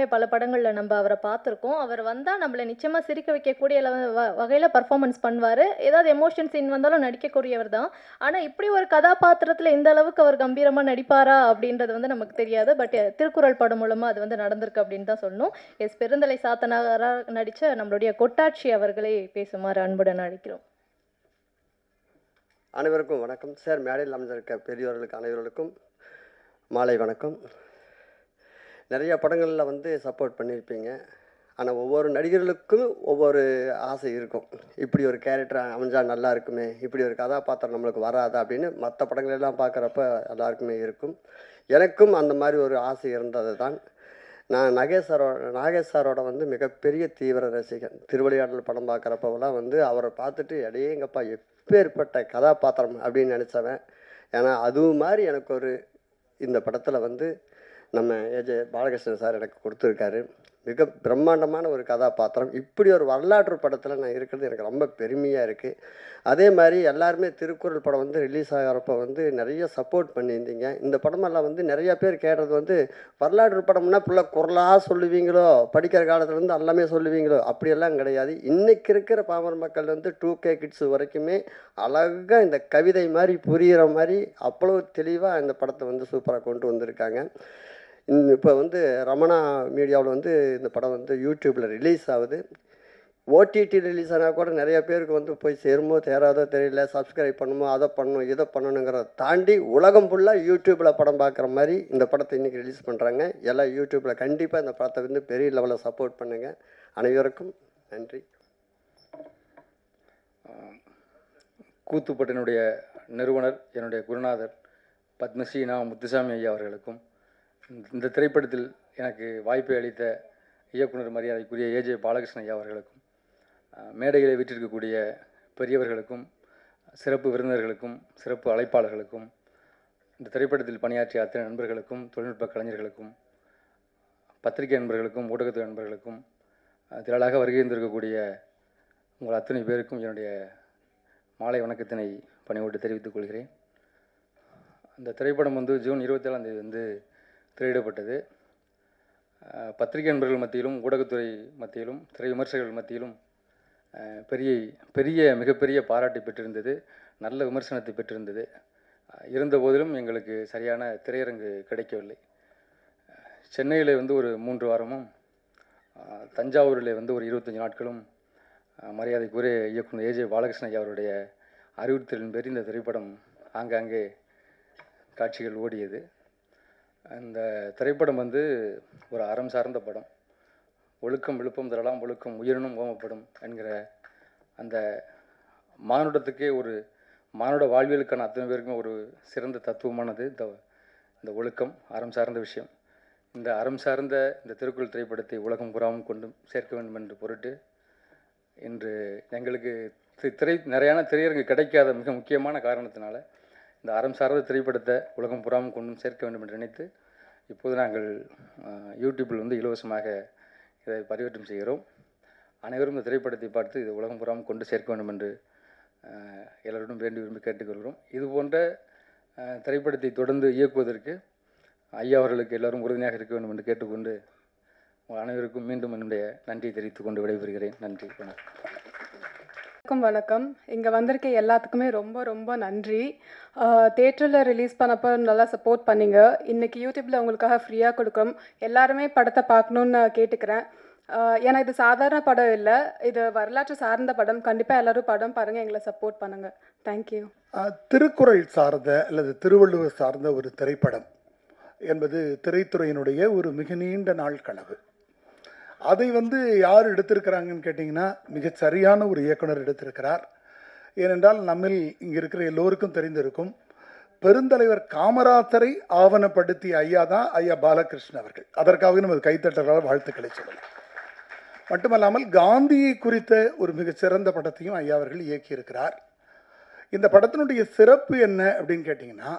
ஏற்கனவே பல படங்கள்ல நம்ம அவர பார்த்துருக்கோம். அவர் வந்தா நம்மள நிச்சயமா சிரிக்க வைக்கக்கூடிய வகையில பெர்ஃபார்மன்ஸ் பண்ணுவாரு. ஏதாவது எமோஷன் சீன் வந்தாலும் நடிக்கக்கூடியவர் தான். ஆனா இப்படி ஒரு கதாபாத்திரத்துல இந்த அளவுக்கு அவர் கம்பீரமா நடிப்பாரா அப்படின்றது வந்து நமக்கு தெரியாது. பட் திருக்குறள் படம் மூலமா அது வந்து நடந்திருக்கு அப்படின்னு தான் சொல்லணும். பெருந்தலை சாத்தனாரா நடிச்ச நம்மளுடைய கொட்டாட்சி அவர்களை பேசுமாறு அன்புடன் அழைக்கிறோம். அனைவருக்கும் வணக்கம் சார். மேடையில் அமர்ந்திருக்க பெரியவர்களுக்கு அனைவர்களுக்கும் மாலை வணக்கம். நிறைய படங்களில் வந்து சப்போர்ட் பண்ணியிருப்பீங்க. ஆனால் ஒவ்வொரு நடிகர்களுக்கும் ஒவ்வொரு ஆசை இருக்கும். இப்படி ஒரு கேரக்டர் அமைஞ்சால் நல்லா இருக்குமே, இப்படி ஒரு கதாபாத்திரம் நம்மளுக்கு வராதா அப்படின்னு மற்ற படங்களெல்லாம் பார்க்குறப்ப எல்லாருக்குமே இருக்கும். எனக்கும் அந்த மாதிரி ஒரு ஆசை இருந்தது தான். நான் நாகேஷ் சாரோட வந்து மிகப்பெரிய தீவிர ரசிகன். திருவிளையாடல் படம் பார்க்குறப்பெல்லாம் வந்து அவரை பார்த்துட்டு எங்கப்பா எப்பேற்பட்ட கதாபாத்திரம் அப்படின்னு நினச்சவன். ஏன்னா அதுவும் மாதிரி எனக்கு ஒரு இந்த படத்தில் வந்து நம்ம ஏஜே பாலகிருஷ்ணன் சார் எனக்கு கொடுத்துருக்காரு. மிக பிரம்மாண்டமான ஒரு கதாபாத்திரம். இப்படி ஒரு வரலாற்று படத்தில் நான் இருக்கிறது எனக்கு ரொம்ப பெருமையாக இருக்குது. அதே மாதிரி எல்லாருமே திருக்குறள் படம் வந்து ரிலீஸ் ஆகிறப்ப வந்து நிறைய சப்போர்ட் பண்ணியிருந்தீங்க. இந்த படமெல்லாம் வந்து நிறையா பேர் கேட்டது வந்து வரலாற்று படம்னா ஃபுல்லாக குரலாக சொல்லுவீங்களோ, படிக்கிற காலத்துலேருந்து எல்லாமே சொல்லுவீங்களோ, அப்படியெல்லாம் கிடையாது. இன்றைக்கி இருக்கிற பாமர மக்கள் வந்து 2K கிட்ஸ் வரைக்குமே அழகாக இந்த கவிதை மாதிரி புரிகிற மாதிரி அவ்வளோ தெளிவாக இந்த படத்தை வந்து சூப்பராக கொண்டு வந்திருக்காங்க. இப்போ வந்து ரமணா மீடியாவில் வந்து இந்த படம் வந்து யூடியூப்பில் ரிலீஸ் ஆகுது. ஓடிடி ரிலீஸ் ஆனால் கூட நிறைய பேருக்கு வந்து போய் சேருமோ சேராதோ தெரியல. சப்ஸ்கிரைப் பண்ணணுமோ, அதை பண்ணணும் இதை பண்ணணுங்கிறத தாண்டி உலகம் ஃபுல்லாக யூடியூப்பில் படம் பார்க்குற மாதிரி இந்த படத்தை இன்றைக்கி ரிலீஸ் பண்ணுறாங்க. எல்லாம் யூடியூப்பில் கண்டிப்பாக இந்த படத்தை வந்து பெரிய லெவலில் சப்போர்ட் பண்ணுங்கள். அனைவருக்கும் நன்றி. கூத்துப்பட்டினுடைய நிறுவனர், என்னுடைய குருநாதர் பத்மஸ்ரீ நா. முத்துசாமி ஐயா அவர்களுக்கும், இந்த திரைப்படத்தில் எனக்கு வாய்ப்பை அளித்த இயக்குனர் மரியாதைக்குரிய ஏஜே பாலகிருஷ்ணன் ஐயா அவர்களுக்கும், மேடைகளை வீற்றிருக்கக்கூடிய பெரியவர்களுக்கும், சிறப்பு விருந்தினர்களுக்கும், சிறப்பு அழைப்பாளர்களுக்கும், இந்த திரைப்படத்தில் பணியாற்றிய அத்தனை நண்பர்களுக்கும், தொழில்நுட்ப கலைஞர்களுக்கும், பத்திரிகை நண்பர்களுக்கும், ஊடகத்துறை நண்பர்களுக்கும், திரளாக வருகை இருந்திருக்கக்கூடிய உங்கள் அத்தனை பேருக்கும் என்னுடைய மாலை வணக்கத்தினை பணிவோடு தெரிவித்துக் கொள்கிறேன். அந்த திரைப்படம் வந்து ஜூன் 27ஆம் தேதி வந்து திரையிடப்பட்டது. பத்திரிகை நண்பர்கள் மத்தியிலும், ஊடகத்துறை மத்தியிலும், திரை விமர்சகர்கள் மத்தியிலும் மிகப்பெரிய பாராட்டை பெற்றிருந்தது. நல்ல விமர்சனத்தை பெற்றிருந்தது. இருந்த போதிலும் எங்களுக்கு சரியான திரையரங்கு கிடைக்கவில்லை. சென்னையில் வந்து ஒரு 3 வாரமும், தஞ்சாவூரில் வந்து ஒரு 25 நாட்களும் மரியாதைக்குரிய இயக்குனர் ஏஜே பாலகிருஷ்ணன் ஐயா அவருடைய அறிவுறுத்தலின் பேர் இந்த திரைப்படம் ஆங்காங்கே காட்சிகள் ஓடியது. அந்த திரைப்படம் வந்து ஒரு அறம் சார்ந்த படம். ஒழுக்கம் விழுப்பம் தரலாம், ஒழுக்கம் உயிரினும் ஓமப்படும் என்கிற அந்த மானுடத்துக்கே ஒரு மானுட வாழ்வியலுக்கான அத்தனை பேருக்கும் ஒரு சிறந்த தத்துவமானது இந்த ஒழுக்கம், அறம் சார்ந்த விஷயம். இந்த அறம் சார்ந்த இந்த திருக்குறள் திரைப்படத்தை உலகம் புறாவும் கொண்டு சேர்க்க வேண்டும் என்று பொருட்டு இன்று எங்களுக்கு நிறையான திரையரங்கு கிடைக்காத மிக முக்கியமான காரணத்தினால இந்த அறம் சார்ந்த திரைப்படத்தை உலகம் புறாவும் கொண்டும் சேர்க்க வேண்டும் என்று நினைத்து இப்போது நாங்கள் யூடியூப்பில் வந்து இலவசமாக இதை பதிவேற்றம் செய்கிறோம். அனைவரும் இந்த திரைப்படத்தை பார்த்து இது உலகம் புறாவும் கொண்டு சேர்க்க வேண்டும் என்று எல்லோரிடம் வேண்டி விரும்பி கேட்டுக்கொள்கிறோம். இது போன்ற திரைப்படத்தை தொடர்ந்து இயக்குவதற்கு ஐயா அவர்களுக்கு எல்லோரும் உறுதுணையாக இருக்க வேண்டும் என்று கேட்டுக்கொண்டு உங்கள் அனைவருக்கும் மீண்டும் என்னுடைய நன்றியை தெரிவித்துக் கொண்டு விடைபெறுகிறேன். நன்றி, வணக்கம். வணக்கம். இங்கே வந்திருக்க எல்லாத்துக்குமே ரொம்ப ரொம்ப நன்றி. தேட்டரில் ரிலீஸ் பண்ணப்போ நல்லா சப்போர்ட் பண்ணிங்க. இன்றைக்கி யூடியூப்பில் உங்களுக்காக ஃப்ரீயாக கொடுக்குறோம். எல்லாருமே படத்தை பார்க்கணுன்னு நான் கேட்டுக்கிறேன். ஏன்னா இது சாதாரண படம் இல்லை, இது வரலாற்று சார்ந்த படம். கண்டிப்பாக எல்லோரும் படம் பாருங்கள், எங்களை சப்போர்ட் பண்ணுங்கள். தேங்க்யூ. திருக்குறள் சார்ந்த அல்லது திருவள்ளுவர் சார்ந்த ஒரு திரைப்படம் என்பது திரைத்துறையினுடைய ஒரு மிக நீண்ட நாள் கனவு. அதை வந்து யார் எடுத்திருக்கிறாங்கன்னு கேட்டிங்கன்னா, மிகச் சரியான ஒரு இயக்குனர் எடுத்திருக்கிறார். ஏனென்றால் நம்மில் இங்கே இருக்கிற எல்லோருக்கும் தெரிந்திருக்கும், பெருந்தலைவர் காமராஜரை ஆவணப்படுத்திய ஐயா தான் ஐயா பாலகிருஷ்ணன் அவர்கள். அதற்காக நம்ம கைத்தட்டலால் வாழ்த்துக்களை சொல்லலாம். மட்டுமல்லாமல் காந்தியை குறித்த ஒரு மிகச்சிறந்த படத்தையும் ஐயா அவர்கள் இயக்கியிருக்கிறார். இந்த படத்தினுடைய சிறப்பு என்ன அப்படின்னு கேட்டிங்கன்னா,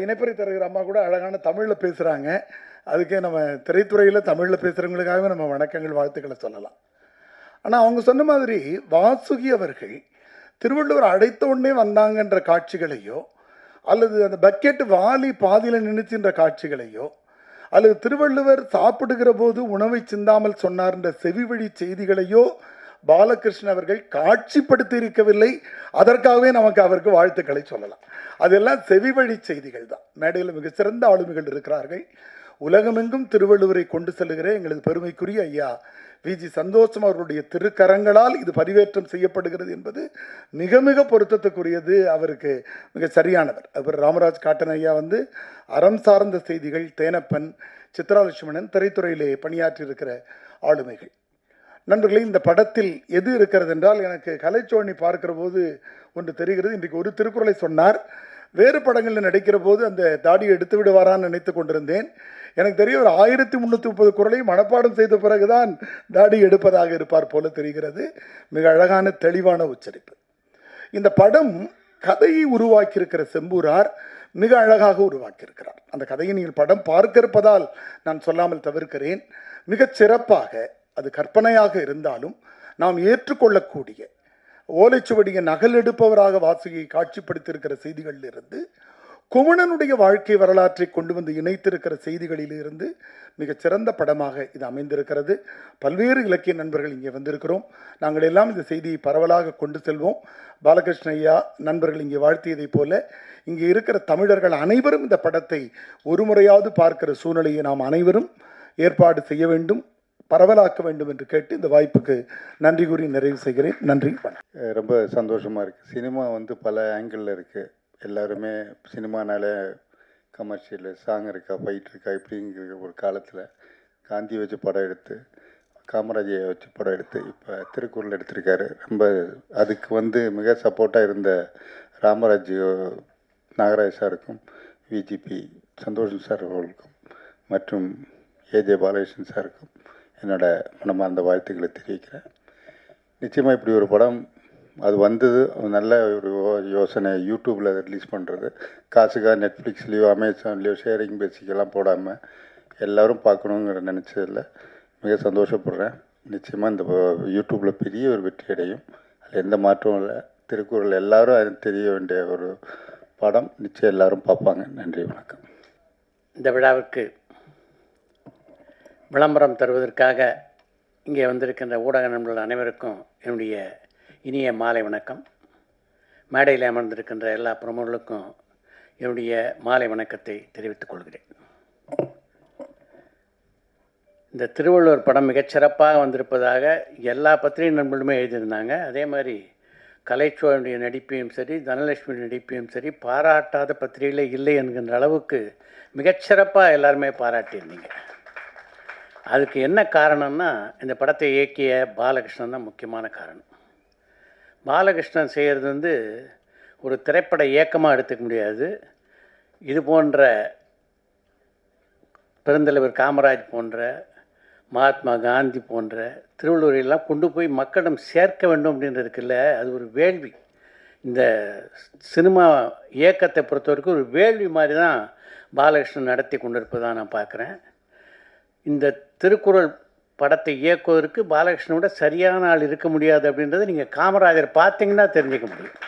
இணைப்பறை தருகிற அம்மா கூட அழகான தமிழில் பேசுகிறாங்க. அதுக்கே நம்ம திரைத்துறையில் தமிழில் பேசுகிறவங்களுக்காகவே நம்ம வணக்கங்கள் வாழ்த்துக்களை சொல்லலாம். ஆனால் அவங்க சொன்ன மாதிரி வாசுகி அவர்கள் திருவள்ளுவர் அடைத்த உடனே வந்தாங்கன்ற காட்சிகளையோ, அல்லது அந்த பக்கெட்டு வாலி பாதியில் நின்றுச்சுன்ற காட்சிகளையோ, அல்லது திருவள்ளுவர் சாப்பிடுகிற போது உணவை சிந்தாமல் சொன்னார் என்ற செவிவழி செய்திகளையோ பாலகிருஷ்ணன் அவர்கள் காட்சிப்படுத்தி இருக்கவில்லை. அதற்காகவே நமக்கு அவருக்கு வாழ்த்துக்களை சொல்லலாம். அதெல்லாம் செவிவழி செய்திகள் தான். மேடையில் மிக சிறந்த ஆளுமைகள் இருக்கிறார்கள். உலகமெங்கும் திருவள்ளுவரை கொண்டு செல்லுகிற எங்களது பெருமைக்குரிய ஐயா விஜி சந்தோஷம் அவர்களுடைய திருக்கரங்களால் இது பதிவேற்றம் செய்யப்படுகிறது என்பது மிக மிக பொருத்தத்துக்குரியது. அவருக்கு மிக சரியானவர். அவர் ராமராஜ் காட்டன் ஐயா வந்து அறம் சார்ந்த செய்திகள், தேனப்பன், சித்ராலட்சுமணன் திரைத்துறையிலே பணியாற்றியிருக்கிற ஆளுமைகள். நண்பர்களே, இந்த படத்தில் எது இருக்கிறது என்றால், எனக்கு கலைச்சோழனி பார்க்கிற போது ஒன்று தெரிகிறது. இன்றைக்கு ஒரு திருக்குறளை சொன்னார். வேறு படங்களில் நடிக்கிற போது அந்த தாடியை எடுத்து விடுவாரான்னு நினைத்து கொண்டிருந்தேன். எனக்கு தெரிய ஒரு 1330 குறளை மனப்பாடம் செய்த பிறகுதான் தாடி எடுப்பதாக இருப்பார் போல தெரிகிறது. மிக அழகான தெளிவான உச்சரிப்பு. இந்த படம் கதையை உருவாக்கியிருக்கிற செம்பூரார் மிக அழகாக உருவாக்கியிருக்கிறார். அந்த கதையை நீங்கள் படம் பார்க்க இருப்பதால் நான் சொல்லாமல் தவிர்க்கிறேன். மிகச் சிறப்பாக, அது கற்பனையாக இருந்தாலும் நாம் ஏற்றுக்கொள்ளக்கூடிய ஓலைச்சுவடியை நகல் எடுப்பவராக வாசியை காட்சிப்படுத்தியிருக்கிற செய்திகளில் இருந்து, குமணனுடைய வாழ்க்கை வரலாற்றை கொண்டு வந்து இணைத்திருக்கிற செய்திகளிலிருந்து மிகச்சிறந்த படமாக இது அமைந்திருக்கிறது. பல்வேறு இலக்கிய நண்பர்கள் இங்கே வந்திருக்கிறோம். நாங்கள் எல்லாம் இந்த செய்தியை பரவலாக கொண்டு செல்வோம். பாலகிருஷ்ண ஐயா நண்பர்கள் இங்கே வாழ்த்தியதைப் போல இங்கே இருக்கிற தமிழர்கள் அனைவரும் இந்த படத்தை ஒரு முறையாவது பார்க்கிற சூழ்நிலையை நாம் அனைவரும் ஏற்பாடு செய்ய வேண்டும், பரவலாக்க வேண்டும் என்று கேட்டு இந்த வாய்ப்புக்கு நன்றி கூறி நிறைவு செய்கிறேன். நன்றி. ரொம்ப சந்தோஷமாக இருக்குது. சினிமா வந்து பல ஆங்கிளில் இருக்குது. எல்லாருமே சினிமானால கமர்ஷியல் சாங் இருக்கா, ஃபைட் இருக்கா, இப்படிங்கிற ஒரு காலத்தில் காந்தி வச்சு படம் எடுத்து, காமராஜை வச்சு படம் எடுத்து, இப்போ திருக்குறள் எடுத்திருக்காரு. ரொம்ப அதுக்கு வந்து மிக சப்போர்ட்டாக இருந்த ராமராஜ் நாகராஜ் சாருக்கும், விஜிபி சந்தோஷம் சார் அவர்களுக்கும் மற்றும் ஏஜே பாலகிருஷ்ணன் சாருக்கும் என்னோட மனமார்ந்த வாழ்த்துக்களை தெரிவிக்கிறேன். நிச்சயமாக இப்படி ஒரு படம் அது வந்தது நல்ல ஒரு யோசனை. யூடியூப்பில் அதை ரிலீஸ் பண்ணுறது, காசுக்காக நெட்ஃப்ளிக்ஸ்லேயோ அமேசான்லேயோ ஷேரிங் பேசிக்கெல்லாம் போடாமல் எல்லோரும் பார்க்கணுங்கிற நினச்சதில் மிக சந்தோஷப்படுறேன். நிச்சயமாக இந்த யூடியூப்பில் பெரிய ஒரு வெற்றி அடையும். அதில் எந்த மாற்றமும் இல்லை. திருக்குறள் எல்லோரும் அது தெரிய வேண்டிய ஒரு படம். நிச்சயம் எல்லோரும் பார்ப்பாங்க. நன்றி, வணக்கம். இந்த விழாவிற்கு விளம்பரம் தருவதற்காக இங்கே வந்திருக்கின்ற ஊடக நண்பர்கள் அனைவருக்கும் என்னுடைய இனிய மாலை வணக்கம். மேடையில் அமர்ந்திருக்கின்ற எல்லா பிரமுகர்களுக்கும் என்னுடைய மாலை வணக்கத்தை தெரிவித்துக் கொள்கிறேன். இந்த திருவள்ளுவர் படம் மிகச்சிறப்பாக வந்திருப்பதாக எல்லா பத்திரிகை நண்பர்களுமே எழுதியிருந்தாங்க. அதே மாதிரி கலைச்சோழனுடைய நடிப்பையும் சரி, தனலட்சுமி நடிப்பையும் சரி பாராட்டாத பத்திரிகைகளே இல்லை என்கின்ற அளவுக்கு மிகச்சிறப்பாக எல்லாருமே பாராட்டியிருந்தீங்க. அதுக்கு என்ன காரணம்னா, இந்த படத்தை இயக்கிய பாலகிருஷ்ணன் தான் முக்கியமான காரணம். பாலகிருஷ்ணன் செய்கிறது வந்து ஒரு திரைப்பட இயக்கமாக எடுத்துக்க முடியாது. இது போன்ற பெருந்தலைவர் காமராஜ் போன்ற, மகாத்மா காந்தி போன்ற திருவள்ளுவரையெல்லாம் கொண்டு போய் மக்களிடம் சேர்க்க வேண்டும் அப்படின்றதுக்குல்ல, அது ஒரு வேள்வி. இந்த சினிமா இயக்கத்தை பொறுத்த வரைக்கும் ஒரு வேள்வி மாதிரி தான் பாலகிருஷ்ணன் நடத்தி கொண்டிருப்பதாக நான் பார்க்குறேன். இந்த திருக்குறள் படத்தை இயக்குவதற்கு பாலகிருஷ்ணனோட சரியான ஆள் இருக்க முடியாது அப்படின்றத நீங்கள் காமராஜர் பார்த்தீங்கன்னா தெரிஞ்சுக்க முடியும்.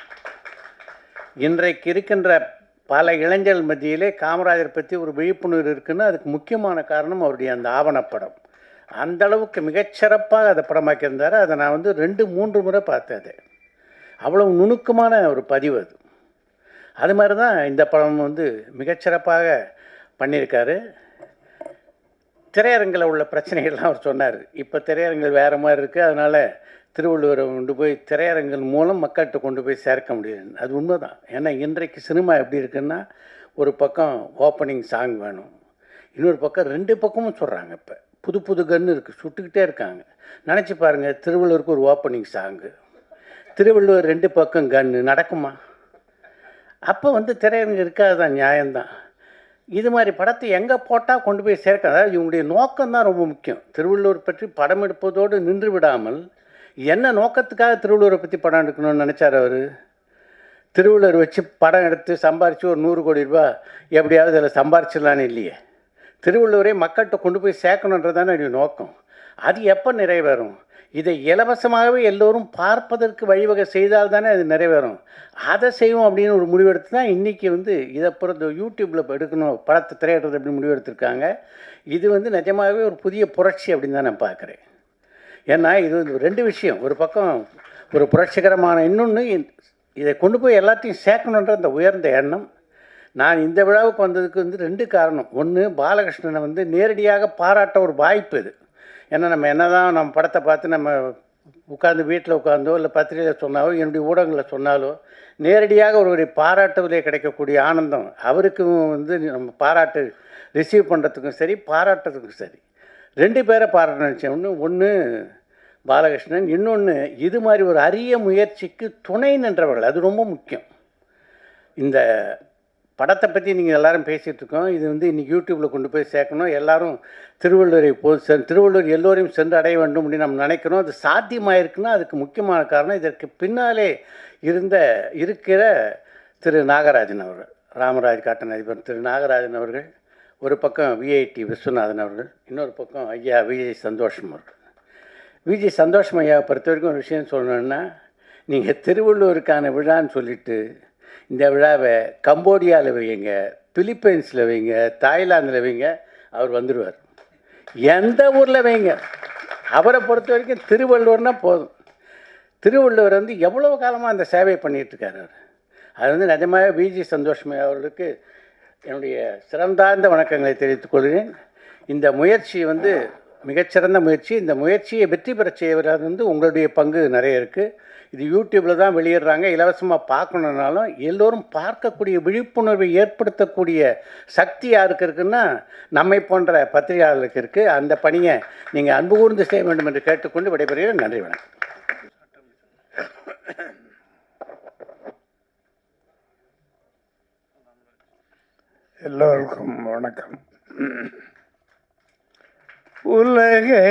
இன்றைக்கு இருக்கின்ற பல இளைஞர்கள் மத்தியிலே காமராஜர் பற்றி ஒரு விழிப்புணர்வு இருக்குன்னா அதுக்கு முக்கியமான காரணம் அவருடைய அந்த ஆவணப்படம். அந்த அளவுக்கு மிகச்சிறப்பாக அதை படமாக்கியிருந்தார். அதை நான் வந்து 2-3 முறை பார்த்தேன். அது அவ்வளவு நுணுக்கமான ஒரு பதிவு. அது மாதிரி தான் இந்த படம் வந்து மிகச்சிறப்பாக பண்ணியிருக்காரு. திரையரங்கில் உள்ள பிரச்சனைகள்லாம் அவர் சொன்னார். இப்போ திரையரங்கள் வேறு மாதிரி இருக்குது, அதனால் திருவள்ளுவரை கொண்டு போய் திரையரங்கள் மூலம் மக்கள்கிட்ட கொண்டு போய் சேர்க்க முடியாது. அது உண்மை தான். ஏன்னா இன்றைக்கு சினிமா எப்படி இருக்குன்னா, ஒரு பக்கம் ஓப்பனிங் சாங் வேணும், இன்னொரு பக்கம் 2 பக்கமும் சொல்கிறாங்க. இப்போ புது புது கன்று இருக்குது, சுட்டுக்கிட்டே இருக்காங்க. நினச்சி பாருங்கள், திருவள்ளுவருக்கு ஒரு ஓப்பனிங் சாங்கு, திருவள்ளுவர் 2 பக்கம் கன்று நடக்குமா? அப்போ வந்து திரையரங்கு இருக்காது தான், நியாயம்தான். இது மாதிரி படத்தை எங்கே போட்டால் கொண்டு போய் சேர்க்க, அதாவது இவங்களுடைய நோக்கம்தான் ரொம்ப முக்கியம். திருவள்ளுவர் பற்றி படம் எடுப்பதோடு நின்று விடாமல் என்ன நோக்கத்துக்காக திருவள்ளுவரை பற்றி படம் எடுக்கணும்னு நினச்சார் அவர்? திருவள்ளுவர் வச்சு படம் எடுத்து சம்பாரித்து ஒரு 100 கோடி ரூபா எப்படியாவது அதில் சம்பாரிச்சிடலான்னு இல்லையே. திருவள்ளுவரை மக்கள்கிட்ட கொண்டு போய் சேர்க்கணுன்றதானே நோக்கம். அது எப்போ நிறைவேறும்? இதை இலவசமாகவே எல்லோரும் பார்ப்பதற்கு வழிவகை செய்தால் தானே அது நிறைவேறும். அதை செய்வோம் அப்படின்னு ஒரு முடிவெடுத்து தான் இன்றைக்கி வந்து இதை பொறுத்த யூடியூப்பில் எடுக்கணும், படத்தை திரையிடுறது அப்படின்னு முடிவெடுத்திருக்காங்க. இது வந்து நிஜமாகவே ஒரு புதிய புரட்சி அப்படின்னு தான் நான் பார்க்குறேன். ஏன்னா இது வந்து 2 விஷயம். ஒரு பக்கம் ஒரு புரட்சிகரமான, இன்னொன்று இதை கொண்டு போய் எல்லாத்தையும் சேர்க்கணுன்ற அந்த உயர்ந்த எண்ணம். நான் இந்த விழாவுக்கு வந்ததுக்கு வந்து 2 காரணம். ஒன்று, பாலகிருஷ்ணனை வந்து நேரடியாக பாராட்ட ஒரு வாய்ப்பு இது. ஏன்னா நம்ம என்ன தான் நம்ம படத்தை பார்த்து நம்ம உட்காந்து வீட்டில் உட்காந்தோ இல்லை பத்திரிகையில் சொன்னாலோ என்னுடைய ஊடகங்களில் சொன்னாலோ நேரடியாக ஒருவரை பாராட்டுவதிலே கிடைக்கக்கூடிய ஆனந்தம், அவருக்கும் வந்து நம்ம பாராட்டு ரிசீவ் பண்ணுறதுக்கும் சரி, பாராட்டுறதுக்கும் சரி. 2 பேரை பாராட்ட நினச்சேன். ஒன்று பாலகிருஷ்ணன், இன்னொன்று இது மாதிரி ஒரு அரிய முயற்சிக்கு துணை நின்றவர்கள். அது ரொம்ப முக்கியம். இந்த படத்தை பற்றி நீங்கள் எல்லோரும் பேசிகிட்டு இருக்கோம். இது வந்து இன்றைக்கி யூடியூப்பில் கொண்டு போய் சேர்க்கணும். எல்லோரும் திருவள்ளுவரை திருவள்ளுவர் எல்லோரையும் சென்று அடைய வேண்டும் அப்படின்னு நம்ம நினைக்கிறோம். அது சாத்தியமாயிருக்குன்னா அதுக்கு முக்கியமான காரணம் இதற்கு பின்னாலே இருக்கிற திரு நாகராஜன் அவர்கள், ராமராஜ் காட்டன் அதிபர் திரு நாகராஜன் அவர்கள், ஒரு பக்கம் விஐடி விஸ்வநாதன் அவர்கள், இன்னொரு பக்கம் ஐயா விஜய் சந்தோஷம் அவர்கள். விஜய் சந்தோஷம் ஐயாவை பொறுத்த வரைக்கும் ஒரு விஷயம் சொல்லணுன்னா, நீங்கள் திருவள்ளுவருக்கான விழான்னு சொல்லிவிட்டு இந்த விழாவை கம்போடியாவில் வைங்க, பிலிப்பைன்ஸில் வைங்க, தாய்லாந்தில் வைங்க, அவர் வந்துடுவார். எந்த ஊரில் வைங்க, அவரை பொறுத்த வரைக்கும் திருவள்ளுவர்னால் போதும். திருவள்ளுவர் வந்து எவ்வளோ காலமாக அந்த சேவை பண்ணிகிட்ருக்காரு. அது வந்து நிஜமாக விஜி சந்தோஷமே அவர்களுக்கு என்னுடைய சிறந்தார்ந்த வணக்கங்களை தெரிவித்துக் கொள்கிறேன். இந்த முயற்சி வந்து மிகச்சிறந்த முயற்சி. இந்த முயற்சியை வெற்றி பெற செய்வது வந்து உங்களுடைய பங்கு நிறைய இருக்குது. இது யூடியூப்பில் தான் வெளியிடுறாங்க. இலவசமாக பார்க்கணுன்னாலும் எல்லோரும் பார்க்கக்கூடிய விழிப்புணர்வை ஏற்படுத்தக்கூடிய சக்தி யாருக்கு இருக்குன்னா நம்மை போன்ற பத்திரிகையாளர்களுக்கு இருக்குது. அந்த பணியை நீங்கள் அன்பு கூர்ந்து செய்ய வேண்டும் என்று கேட்டுக்கொண்டு விடைபெறுகிறேன். நன்றி, வணக்கம். எல்லோருக்கும் வணக்கம். உலகை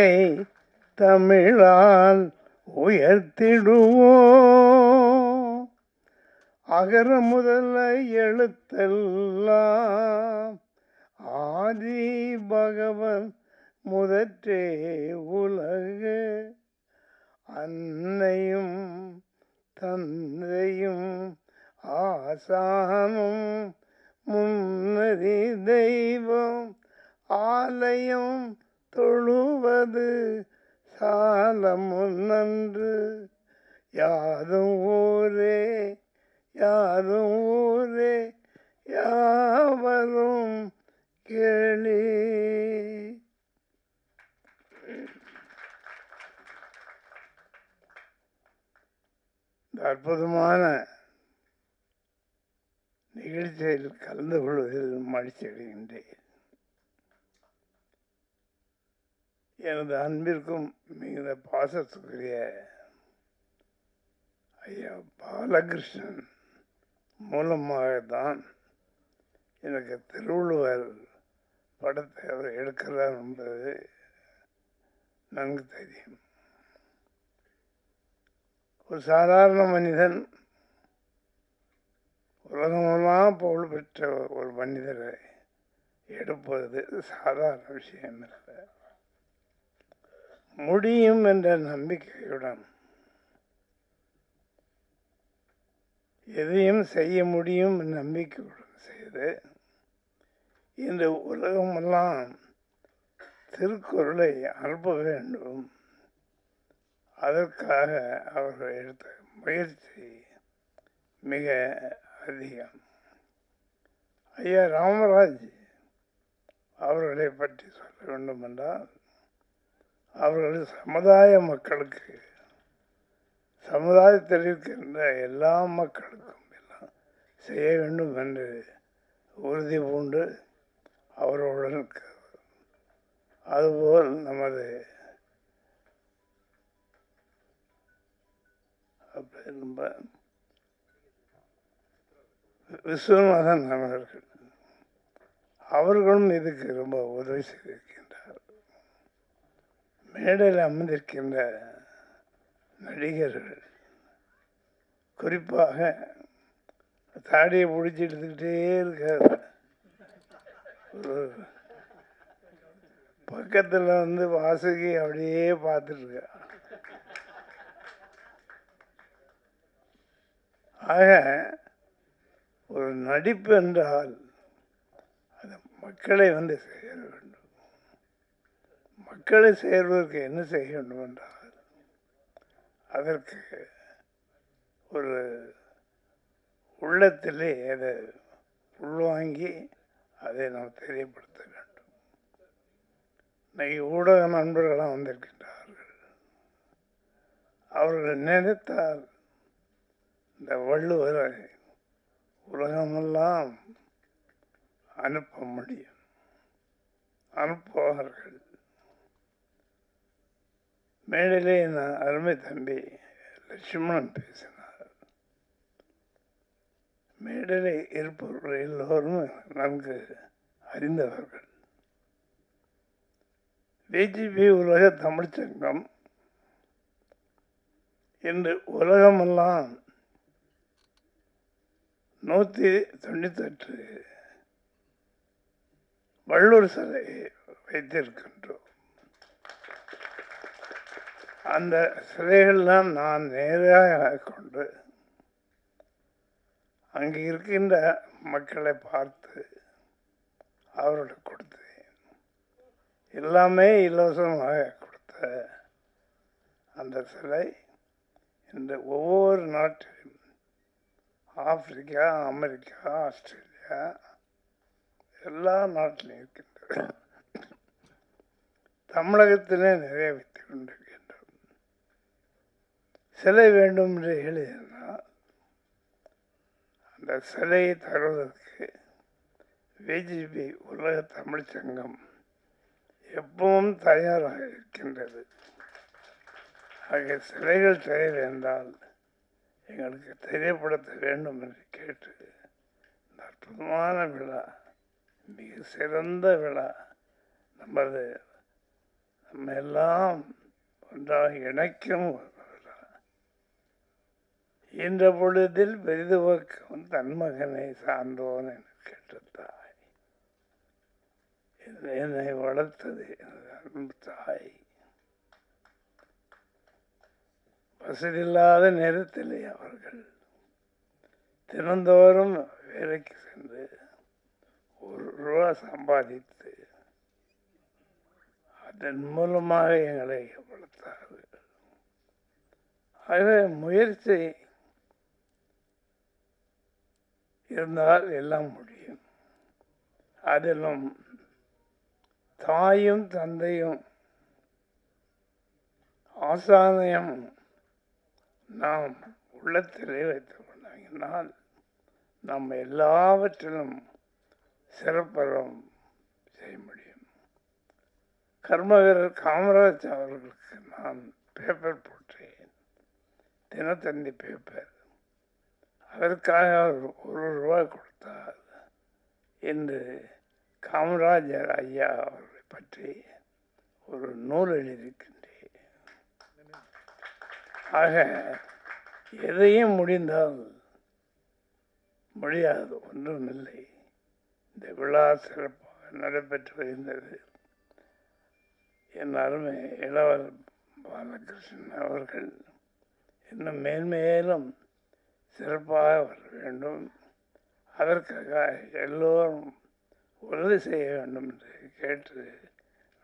தமிழால் உயர்த்திடுவோம், அகர முதல எழுத்தெல்லாம் ஆதி பகவன் முதற்றே உலகு, அன்னையும் தந்தையும் ஆசானும் முன்னறி தெய்வம், ஆலயம் தொழுவது சால முன்னன்று, யாதும் ஊரே யாதும் ஊரே யாவரும் கேளி. இந்த அற்புதமான நிகழ்ச்சியில் கலந்து கொள்வதில் மகிழ்ச்சி அடைகின்றேன். எனது அன்பிற்கும் மிகுந்த பாசத்துக்குரிய ஐயா பாலகிருஷ்ணன் மூலமாகத்தான் எனக்கு திருவள்ளுவர் படத்தை அவர் எடுக்கிறார் என்பது நன்கு தெரியும். ஒரு சாதாரண மனிதன், உலகமெல்லாம் புகழ் பெற்ற ஒரு மனிதரை எடுப்பது சாதாரண விஷயம் இல்லை. முடியும் என்ற நம்பிக்கையுடன் எதையும் செய்ய முடியும் நம்பிக்கையுடன் செய்து இந்த உலகமெல்லாம் திருக்குறளை அனுப்ப வேண்டும். அதற்காக அவர்கள் எடுத்த முயற்சி மிக அதிகம். ஐயா ராமராஜ் அவர்களை பற்றி சொல்ல வேண்டும் என்றால், அவர்கள் சமுதாய மக்களுக்கு, சமுதாயத்தில் இருக்கின்ற எல்லா மக்களுக்கும் எல்லாம் செய்ய வேண்டும் என்று உறுதி பூண்டு அவர்களுடன் இருக்கிறார். அதுபோல் நமது விஸ்வநாதன் அவர்களும் இதுக்கு ரொம்ப உதவி செய்திருக்கின்றார். மேடையில் அமர்ந்திருக்கின்ற நடிகர்கள் குறிப்பாக தாடியை பிடிச்சி எடுத்துக்கிட்டே இருக்கார். பக்கத்தில் வாசுகி அப்படியே பார்த்துட்ருக்கா. ஆக ஒரு நடிப்பு என்றால் அது மக்களை வந்து சேர வேண்டும். மக்களை சேர்வதற்கு என்ன செய்ய வேண்டும் என்றால் அதற்கு ஒரு உள்ளத்திலே அதை உள்வாங்கி அதை நாம் தெரியப்படுத்த வேண்டும். இன்னைக்கு ஊடக நண்பர்களாம் வந்திருக்கின்றார்கள். அவர்கள் நினைத்தால் இந்த வள்ளுவரை உலகமெல்லாம் அனுப்ப முடியும், அனுப்புவார்கள். மேடையிலே நான் அருமை தம்பி லட்சுமணன் பேசினார். மேடையில் இருப்பவர்கள் எல்லோரும் நன்கு அறிந்தவர்கள். பிஜேபி உலக தமிழ்ச்சங்கம் இன்று உலகமெல்லாம் 198 வள்ளுவர் சிலை வைத்திருக்கின்றோம். அந்த சிலைகள்லாம் நான் நேராக கொண்டு அங்கே இருக்கின்ற மக்களை பார்த்து அவர்களுக்கு கொடுத்தேன். எல்லாமே இலவசமாக கொடுத்த அந்த சிலை இந்த ஒவ்வொரு நாட்டிலும் ஆப்பிரிக்கா, அமெரிக்கா, ஆஸ்திரேலியா எல்லா நாட்டிலும் இருக்கின்றது. தமிழகத்திலே நிறைய வைத்து கொண்டிருக்கின்றோம். சிலை வேண்டும் என்று எழுதினால் அந்த சிலையை தருவதற்கு பிஜேபி உலக தமிழ்ச்சங்கம் எப்பவும் தயாராக இருக்கின்றது. ஆகிய சிலைகள் தேவை என்றால் எங்களுக்கு தெரியப்படுத்த வேண்டும் என்று கேட்டு இந்த அற்புதமான விழா, மிக சிறந்த விழா, நம்ம எல்லாம் ஒன்றாக இணைக்கும் விழா. என்ற பொழுதில் பெரிதுவக்கும் தன் மகனை சார்ந்தோன் என்று கேட்ட தாய், என்னை வளர்த்தது அன்பு தாய். வசதியில்லாத நேரத்திலே அவர்கள் தினந்தோறும் வேலைக்கு சென்று ₹1 சம்பாதித்து அதன் மூலமாக எங்களை வளர்த்தார்கள். ஆகவே முயற்சி இருந்தால் எல்லாம் முடியும். அதிலும் தாயும் தந்தையும் ஆசானையும் நாம் உள்ளத்திலே வைத்துக் கொண்டால் நம்ம எல்லாவற்றிலும் சிறப்பறம் செய்ய முடியும். கர்மவீரர் காமராஜ் அவர்களுக்கு நான் பேப்பர் போட்டேன், தினத்தந்தி பேப்பர். அதற்காக அவர் ₹1 கொடுத்தார் என்று காமராஜர் ஐயா அவர்களை பற்றி ஒரு நூல் எழுதியிருக்கின்றேன். ஆக எதையும் முடிந்தால் முடியாது ஒன்றுமில்லை. இந்த விழா சிறப்பாக நடைபெற்று வருகின்றது. என் அருமை இளவல் பாலகிருஷ்ணன் அவர்கள் இன்னும் மேன்மேலும் சிறப்பாக வர வேண்டும். அதற்காக எல்லோரும் உறுதி செய்ய வேண்டும் என்று கேட்டு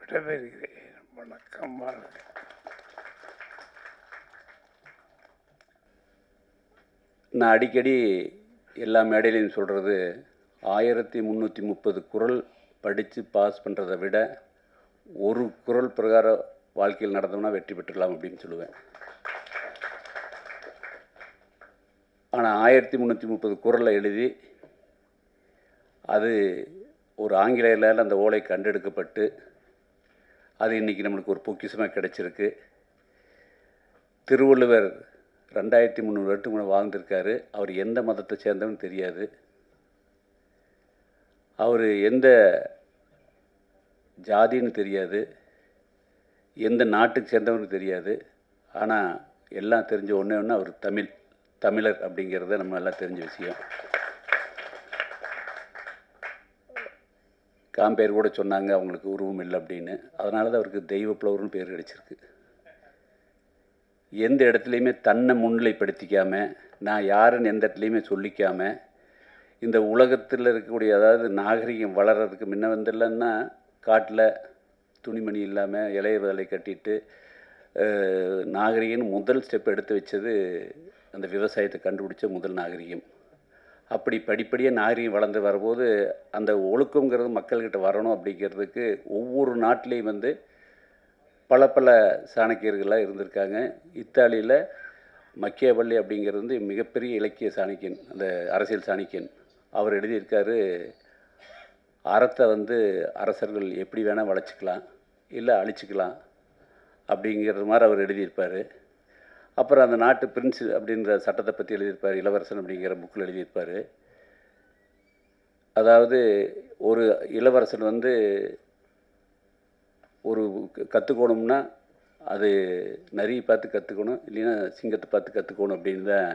விடைபெறுகிறேன். வணக்கம். வாழ்க. நான் அடிக்கடி எல்லா மேடையிலையும் சொல்கிறது, 1330 குறள் படித்து பாஸ் பண்ணுறதை விட ஒரு குறள் பிரகாரம் வாழ்க்கையில் நடந்தோம்னா வெற்றி பெற்றுடலாம் அப்படின்னு சொல்லுவேன். ஆனால் 1330 குறளை எழுதி அது ஒரு ஆங்கிலேயரால் அந்த ஓலை கண்டெடுக்கப்பட்டு அது இன்றைக்கி நம்மளுக்கு ஒரு பொக்கிஷமாக கிடச்சிருக்கு. திருவள்ளுவர் 2300 வருடத்துக்கு முன்னே வாழ்ந்திருக்காரு. அவர் எந்த மதத்தை சேர்ந்தவன்னு தெரியாது, அவர் எந்த ஜாதின்னு தெரியாது, எந்த நாட்டுக்கு சேர்ந்தவன்னு தெரியாது. ஆனால் எல்லாம் தெரிஞ்ச ஒன்றே ஒன்று, அவர் தமிழர் அப்படிங்கிறத நம்ம எல்லாம் தெரிஞ்ச விஷயம். காம்பேர் கூட சொன்னாங்க அவங்களுக்கு உருவம் இல்லை அப்படின்னு. அதனால தான் அவருக்கு தெய்வ புலவர்னு பேர் கிடைச்சிருக்கு. எந்த இடத்துலையுமே தன்னை முன்னிலைப்படுத்திக்காமல், நான் யாருன்னு எந்த இடத்துலையுமே சொல்லிக்காமல், இந்த உலகத்தில் இருக்கக்கூடிய, அதாவது நாகரிகம் வளர்கிறதுக்கு முன்ன வந்துடலன்னா காட்டில் துணிமணி இல்லாமல் இலைய வேலை கட்டிட்டு நாகரிகம்னு முதல் ஸ்டெப் எடுத்து வச்சது அந்த விவசாயத்தை கண்டுபிடிச்ச முதல் நாகரிகம். அப்படி படிப்படியாக நாகரிகம் வளர்ந்து வரும்போது அந்த ஒழுக்கங்கிறது மக்கள்கிட்ட வரணும் அப்படிங்கிறதுக்கு ஒவ்வொரு நாட்டிலையும் வந்து பல பல சாணக்கியர்களாக இருந்திருக்காங்க. இத்தாலியில் மக்கியவல்லி அப்படிங்கிறது வந்து மிகப்பெரிய இலக்கிய சாணக்கியன், அந்த அரசியல் சாணக்கியன். அவர் எழுதியிருக்காரு, அறத்தை வந்து அரசர்கள் எப்படி வேணால் வளைச்சிக்கலாம், இல்லை அழிச்சிக்கலாம் அப்படிங்கிற மாதிரி அவர் எழுதியிருப்பார். அப்புறம் அந்த நாட்டு பிரின்ஸ் அப்படின்ற சட்டத்தை பற்றி எழுதியிருப்பார், இளவரசன் அப்படிங்கிற புக்கில் எழுதியிருப்பார். அதாவது ஒரு இளவரசன் வந்து ஒரு கற்றுக்கணும்னா அது நரியை பார்த்து கற்றுக்கணும், இல்லைன்னா சிங்கத்தை பார்த்து கற்றுக்கணும் அப்படின்னு தான்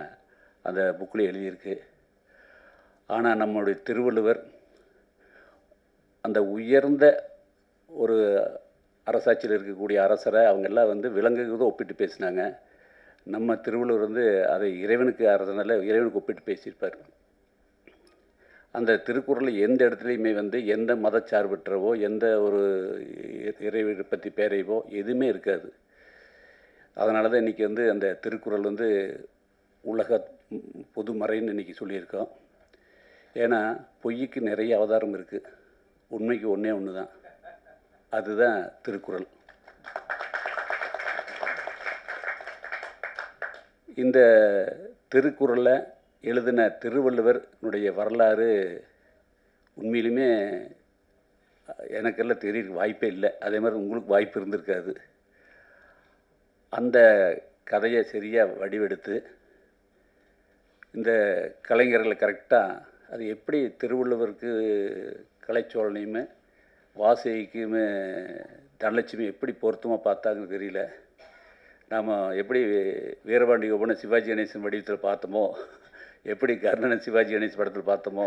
அந்த புக்கில் எழுதியிருக்கு. ஆனால் நம்முடைய திருவள்ளுவர் அந்த உயர்ந்த ஒரு அரசாட்சியில் இருக்கக்கூடிய அரசரை அவங்கெல்லாம் வந்து விலங்குகளோடு ஒப்பிட்டு பேசினாங்க. நம்ம திருவள்ளுவர் வந்து அதை இறைவனுக்கு அரசனால இறைவனுக்கு ஒப்பிட்டு பேசியிருப்பார். அந்த திருக்குறளில் எந்த இடத்துலையுமே வந்து எந்த மதச்சார்பற்றவோ எந்த ஒரு இறைவனை பற்றி பேரைவோ எதுவுமே இருக்காது. அதனால தான் இன்றைக்கி வந்து அந்த திருக்குறள் வந்து உலக பொதுமறைன்னு இன்றைக்கி சொல்லியிருக்கோம். ஏன்னா பொய்யுக்கு நிறைய அவதாரம் இருக்குது, உண்மைக்கு ஒன்றே ஒன்று தான், அதுதான் திருக்குறள். இந்த திருக்குறளை எழுதின திருவள்ளுவருடைய வரலாறு உண்மையிலுமே எனக்கெல்லாம் தெரிய வாய்ப்பே இல்லை. அதே மாதிரி உங்களுக்கு வாய்ப்பு இருந்திருக்காது. அந்த கதையை சரியாக வடிவெடுத்து இந்த கலைஞர்களை கரெக்டாக அது எப்படி திருவள்ளுவருக்கு கலைச்சோழனையுமே வாசகிக்குமே தனலட்சுமி எப்படி பொருத்தமாக பார்த்தாங்கன்னு தெரியல. நாம் எப்படி வீரபாண்டி கோபனை சிவாஜி கணேசன் வடிவத்தில் பார்த்தோமோ, எப்படி கர்ணனை சிவாஜி கணேசன் படத்தில் பார்த்தோமோ,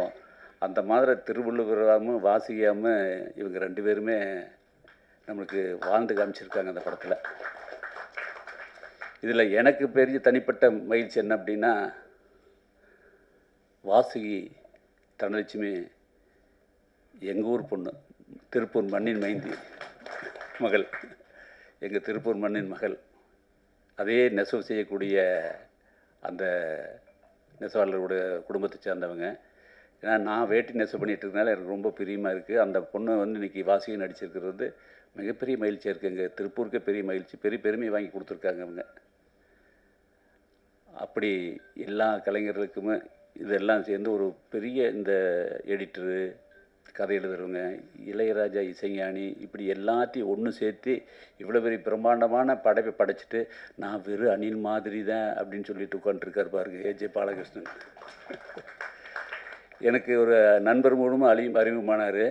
அந்த மாதிரி திருவள்ளுவராமல் வாசிக்காமல் இவங்க ரெண்டு பேருமே நம்மளுக்கு வாழ்ந்து காமிச்சிருக்காங்க அந்த படத்தில். இதில் எனக்கு பெரிய தனிப்பட்ட மகிழ்ச்சி என்ன அப்படின்னா, வாசுகி தனலட்சுமி எங்கள் ஊர் பொண்ணு, திருப்பூர் மண்ணின் மைந்தி மகள், எங்கள் திருப்பூர் மண்ணின் மகள். அதே நெசவு செய்யக்கூடிய அந்த நெசவாளர்களுடைய குடும்பத்தை சேர்ந்தவங்க. ஏன்னா நான் வேட்டி நெசவு பண்ணிகிட்டு இருக்கனால எனக்கு ரொம்ப பிரியமாக இருக்குது. அந்த பொண்ணு வந்து இன்றைக்கி வாசிகை நடிச்சிருக்கிறது வந்து மிகப்பெரிய மகிழ்ச்சியாக இருக்குது. எங்கள் திருப்பூருக்கே பெரிய மகிழ்ச்சி, பெரிய பெருமையை வாங்கி கொடுத்துருக்காங்க அவங்க. அப்படி எல்லா கலைஞர்களுக்குமே இதெல்லாம் சேர்ந்து ஒரு பெரிய இந்த எடிட்டரு, கதை எழுதுறவங்க, இளையராஜா இசைஞானி, இப்படி எல்லாத்தையும் ஒன்று சேர்த்து இவ்வளோ பெரிய பிரம்மாண்டமான படைப்பை படைச்சிட்டு நான் வெறும் அணில் மாதிரி தான் அப்படின்னு சொல்லிட்டு உட்காந்துருக்கார் பாருங்க ஏஜே பாலகிருஷ்ணன். எனக்கு ஒரு நண்பர் மூலமாக அறிமுகமானார்.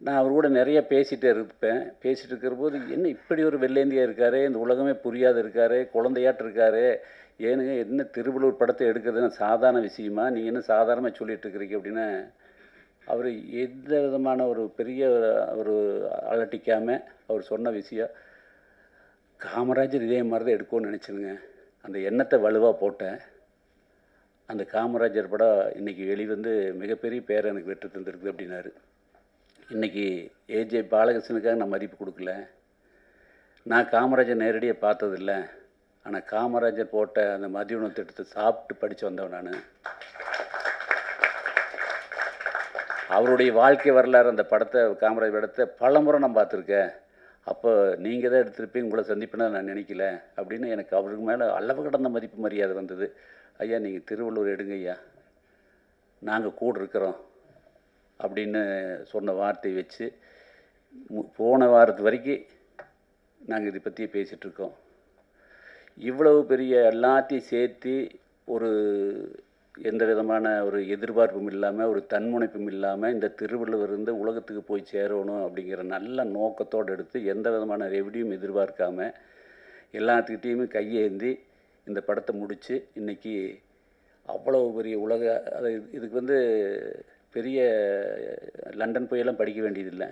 நான் அவர் கூட நிறைய பேசிகிட்டே இருப்பேன். பேசிகிட்டு இருக்கிற போது என்ன இப்படி ஒரு வெள்ளேந்தியாக இருக்கார், இந்த உலகமே புரியாத இருக்கார், குழந்தையாட்டு இருக்கார், ஏனுங்க என்ன திருவள்ளுவர் படத்தை எடுக்கிறதுனா சாதாரண விஷயமா, நீங்கள் என்ன சாதாரணமாக சொல்லிகிட்டு இருக்கிறீங்க அப்படின்னு அவர் எந்த விதமான ஒரு பெரிய ஒரு அலட்டிக்காமல் அவர் சொன்ன விஷயம், காமராஜர் இதே மாதிரி தான் எடுக்கணும்னு நினச்சிருங்க. அந்த எண்ணத்தை வலுவாக போட்டேன். அந்த காமராஜர் படம் இன்றைக்கி வெளிவந்து மிகப்பெரிய பேரை எனக்கு வெற்றி தந்திருக்கு அப்படின்னாரு. இன்றைக்கி ஏஜே பாலகிருஷ்ணனுக்காக நான் மதிப்பு கொடுக்கல. நான் காமராஜர் நேரடியாக பார்த்ததில்லை, ஆனால் காமராஜர் போட்ட அந்த மதிய உணவு திட்டத்தை சாப்பிட்டு படித்து வந்தவன் நான். அவருடைய வாழ்க்கை வரலாறு அந்த படத்தை, காமராஜர் படத்தை பல முறை நான் பார்த்துருக்கேன். அப்போ நீங்கள் தான் எடுத்திருப்பீங்க, உங்களை சந்திப்பேன்னு நான் நினைக்கல அப்படின்னு எனக்கு அவருக்கு மேலே அளவு கடந்த மதிப்பு மரியாதை வந்தது. ஐயா நீங்கள் திருவள்ளுவர் எடுங்க ஐயா, நாங்கள் கூட இருக்கிறோம் அப்படின்னு சொன்ன வார்த்தையை வச்சு போன வாரத்து வரைக்கும் நாங்கள் இதை பற்றி பேசிகிட்ருக்கோம். இவ்வளவு பெரிய எல்லாத்தையும் சேர்த்து ஒரு எந்த விதமான ஒரு எதிர்பார்ப்பும் இல்லாமல், ஒரு தன்முனைப்பும் இல்லாமல் இந்த திருவள்ளுவர் வந்து உலகத்துக்கு போய் சேரணும் அப்படிங்கிற நல்ல நோக்கத்தோடு எடுத்து எந்த விதமான ரெவடியும் எதிர்பார்க்காம எல்லாத்துக்கிட்டேயுமே கையேந்தி இந்த படத்தை முடித்து இன்றைக்கி அவ்வளோ பெரிய உலக, அது இதுக்கு வந்து பெரிய லண்டன் போயெல்லாம் படிக்க வேண்டியதில்லை.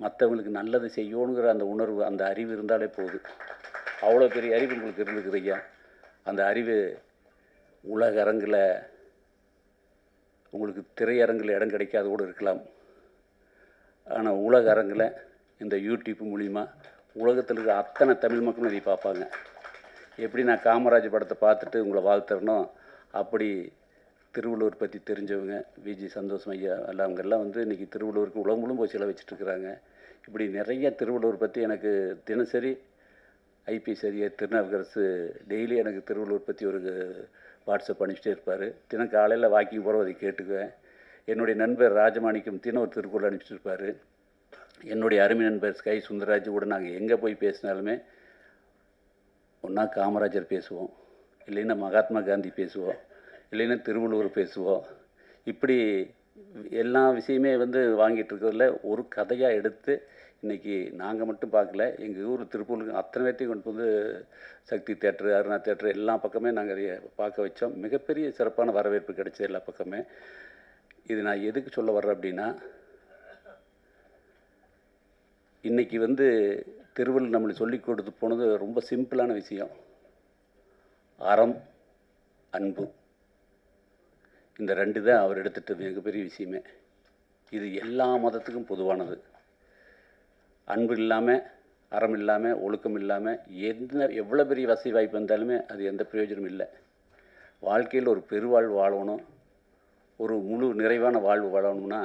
மற்றவங்களுக்கு நல்லது செய்யணுங்கிற அந்த உணர்வு, அந்த அறிவு இருந்தாலே போதும். அவ்வளோ பெரிய அறிவு உங்களுக்கு இருந்துக்குது ஐயா. அந்த அறிவு உலக அரங்கில் உங்களுக்கு திரையரங்கில் இடம் கிடைக்காது கூட இருக்கலாம். ஆனால் உலக அரங்கில் இந்த யூடியூப் மூலிமா உலகத்தில் இருக்கிற அத்தனை தமிழ் மக்களும் இதை பார்ப்பாங்க. எப்படி நான் காமராஜ் படத்தை பார்த்துட்டு உங்களை வாழ்த்துறனோ, அப்படி திருவள்ளுவர் பற்றி தெரிஞ்சவங்க விஜி சந்தோஷம் ஐயா அவங்கெல்லாம் வந்து இன்றைக்கி திருவள்ளுவருக்கு உலகம் முழுவதும் போய் செலவச்சிட்ருக்குறாங்க. இப்படி நிறைய திருவள்ளுவர் பற்றி எனக்கு தினசரி ஐபிஎஸ் அதிகாரி திருநாவுக்கரசு டெய்லி எனக்கு திருவள்ளுவர் பற்றி ஒரு வாட்ஸ்அப் அனுப்பிச்சிட்டே இருப்பார். தினம் காலையில் வாக்கிங் போகிற அதை கேட்டுக்குவேன். என்னுடைய நண்பர் ராஜமாணிக்கம் தினம் ஒரு திருக்குறள் அனுப்பிச்சிட்டு இருப்பார். என்னுடைய அருமை நண்பர் ஸ்கை சுந்தரராஜ் கூட நாங்கள் எங்கே போய் பேசினாலுமே ஒன்றா காமராஜர் பேசுவோம், இல்லைன்னா மகாத்மா காந்தி பேசுவோம், இல்லைன்னா திருவள்ளுவர் பேசுவோம். இப்படி எல்லா விஷயமே வந்து வாங்கிட்டு இருக்கிறதுல ஒரு கதையாக எடுத்து இன்றைக்கி நாங்கள் மட்டும் பார்க்கல, எங்கள் ஊர் திருப்பூருக்கு அத்தனை பேர்த்தையும் கொண்டு வந்து சக்தி தேட்டரு, அருணா தேட்டரு எல்லா பக்கமே நாங்கள் அதை பார்க்க வச்சோம். மிகப்பெரிய சிறப்பான வரவேற்பு கிடைச்சது எல்லா பக்கமே. இது நான் எதுக்கு சொல்ல வர்றேன் அப்படின்னா, இன்றைக்கி வந்து திருவள்ளுவர் நம்மளுக்கு சொல்லி கொடுத்து போனது ரொம்ப சிம்பிளான விஷயம். அறம், அன்பு, இந்த ரெண்டு தான் அவர் எடுத்துகிட்ட மிகப்பெரிய விஷயமே. இது எல்லா மதத்துக்கும் பொதுவானது. அன்பு இல்லாமல், அறம் இல்லாமல், ஒழுக்கம் இல்லாமல் எவ்வளோ பெரிய வசதி வாய்ப்பு வந்தாலுமே அது எந்த பிரயோஜனமும் இல்லை. வாழ்க்கையில் ஒரு பெருவாழ்வு வாழணும், ஒரு முழு நிறைவான வாழ்வு வாழணும்னா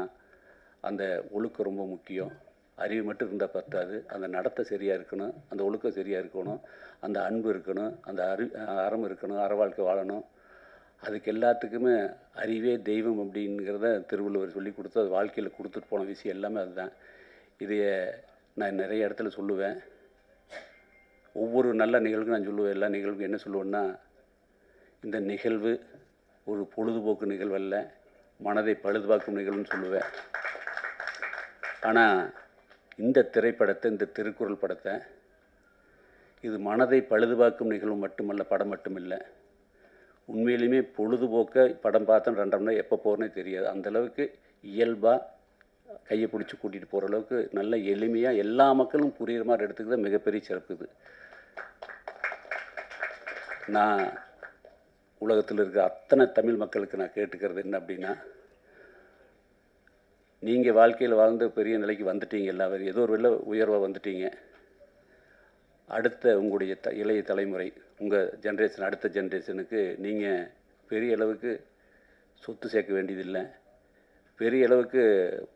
அந்த ஒழுக்கம் ரொம்ப முக்கியம். அறிவு மட்டும் இருந்தால் பத்தாது, அந்த நடத்தை சரியாக இருக்கணும், அந்த ஒழுக்கம் சரியாக இருக்கணும், அந்த அன்பு இருக்கணும், அந்த அறம் இருக்கணும், அற வாழ்க்கை வாழணும். அதுக்கு எல்லாத்துக்குமே அறிவே தெய்வம் அப்படிங்கிறத திருவள்ளுவர் சொல்லி கொடுத்து அது வாழ்க்கையில் கொடுத்துட்டு போன விஷயம் எல்லாமே அதுதான். இதைய நான் நிறைய இடத்துல சொல்லுவேன். ஒவ்வொரு நல்ல நிகழ்வுக்கும் நான் சொல்லுவேன். எல்லா நிகழ்வுக்கும் என்ன சொல்லுவேன்னா, இந்த நிகழ்வு ஒரு பொழுதுபோக்கு நிகழ்வு அல்ல, மனதை பழுதுபார்க்கும் நிகழ்வுன்னு சொல்லுவேன். ஆனால் இந்த திரைப்படத்தை, இந்த திருக்குறள் படத்தை, இது மனதை பழுதுபார்க்கும் நிகழ்வு மட்டுமல்ல, படம் மட்டும் இல்லை, உண்மையிலுமே பொழுதுபோக்க படம் பார்த்தோம் 2.5 மணி நேரம் எப்போ போகிறனே தெரியாது. அந்தளவுக்கு இயல்பாக கையை பிடிச்சி கூட்டிகிட்டு போகிற அளவுக்கு நல்ல எளிமையாக எல்லா மக்களும் புரிகிற மாதிரி எடுத்துக்கிறது மிகப்பெரிய சிறப்பு. இது நான் உலகத்தில் இருக்கிற அத்தனை தமிழ் மக்களுக்கு நான் கேட்டுக்கிறது என்ன அப்படின்னா, நீங்கள் வாழ்க்கையில் வாழ்ந்து பெரிய நிலைக்கு வந்துட்டீங்க, எல்லாரும் ஏதோ ஒரு உயர்வாக வந்துட்டீங்க. அடுத்த உங்களுடைய இளைய தலைமுறை, உங்கள் ஜென்ரேஷன், அடுத்த ஜென்ரேஷனுக்கு நீங்கள் பெரிய அளவுக்கு சொத்து சேர்க்க வேண்டியதில்லை, பெரிய அளவுக்கு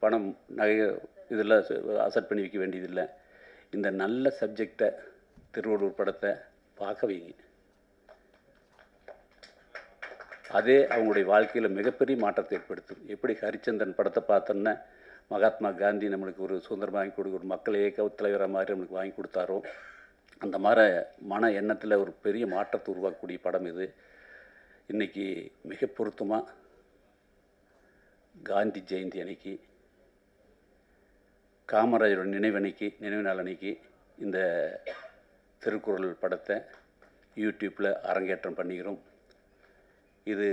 பணம் நகை இதெல்லாம் அசட் பண்ணி வைக்க வேண்டியதில்லை. இந்த நல்ல சப்ஜெக்டை, திருவள்ளுவர் படத்தை பார்க்க வைங்க. அதே அவங்களுடைய வாழ்க்கையில் மிகப்பெரிய மாற்றத்தை ஏற்படுத்தும். எப்படி ஹரிச்சந்திரன் படத்தை பார்த்தோன்னா மகாத்மா காந்தி நம்மளுக்கு ஒரு சுதந்திரம் வாங்கி கொடுக்க, ஒரு மக்கள் இயக்க தலைவராக மாதிரி நம்மளுக்கு வாங்கி கொடுத்தாரோ, அந்த மாதிரி மன எண்ணத்தில் ஒரு பெரிய மாற்றத்தை உருவாக்கக்கூடிய படம் இது. இன்றைக்கி மிக பொருத்தமாக காந்தி ஜெயந்தி அன்னைக்கு, காமராஜரோட நினைவு நாள் அன்னைக்கு இந்த திருக்குறள் படத்தை யூடியூப்பில் அரங்கேற்றம் பண்ணிக்கிறோம். இது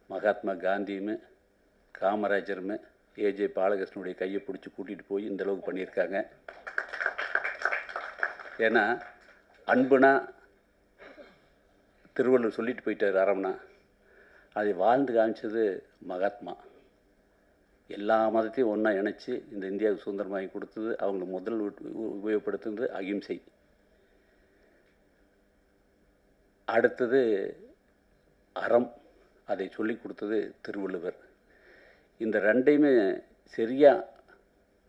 மகாத்மா காந்தியுமே காமராஜருமே ஏஜே பாலகிருஷ்ணனுடைய கையை பிடிச்சி கூட்டிகிட்டு போய் இந்தளவுக்கு பண்ணியிருக்காங்க. ஏன்னா அன்புனா திருவள்ளுவர் சொல்லிட்டு போயிட்டார், அறம்னா அதை வாழ்ந்து காமிச்சது மகாத்மா. எல்லா மதத்தையும் ஒன்றா இணைச்சி இந்த இந்தியாவுக்கு சுதந்திரம் வாங்கி கொடுத்தது, அவங்க முதல் உபயோகப்படுத்துனது அகிம்சை. அடுத்தது அறம், அதை சொல்லி கொடுத்தது திருவள்ளுவர். இந்த ரெண்டையுமே சரியாக